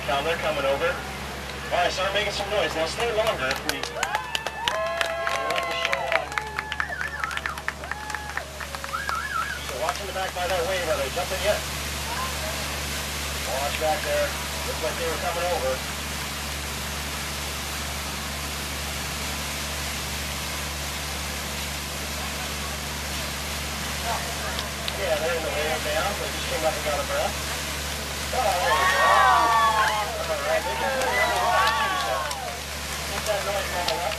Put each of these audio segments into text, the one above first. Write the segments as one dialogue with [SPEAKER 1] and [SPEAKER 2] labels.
[SPEAKER 1] come. They're coming over. All right, start making some noise. Now stay longer if we... So watch in the back by that wave. Are they jumping yet? Watch back there. Looks like they were coming over. Yeah, they're in the wave now. They just came up and got a breath. Oh, there we go. All right, they can put it on the water too, so keep that noise level up.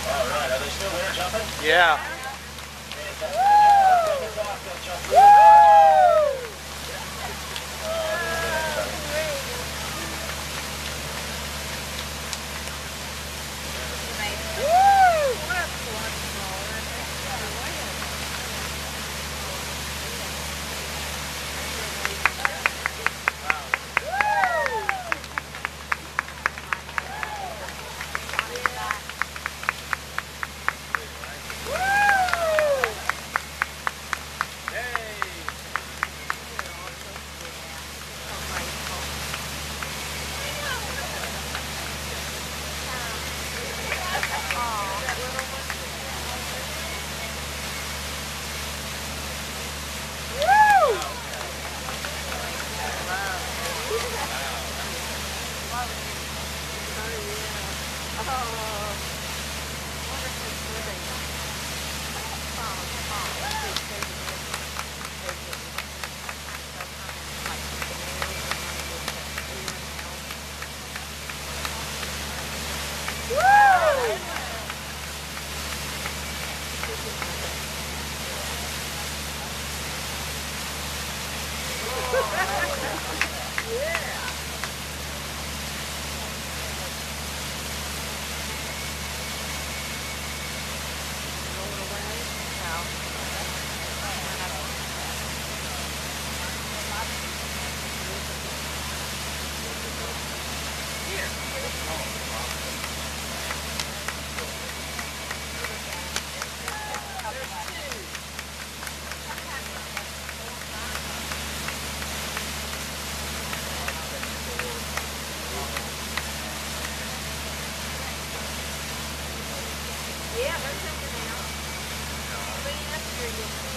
[SPEAKER 1] All right, are they still there jumping?
[SPEAKER 2] Yeah.
[SPEAKER 3] Yeah, they're taking out. Clean up here,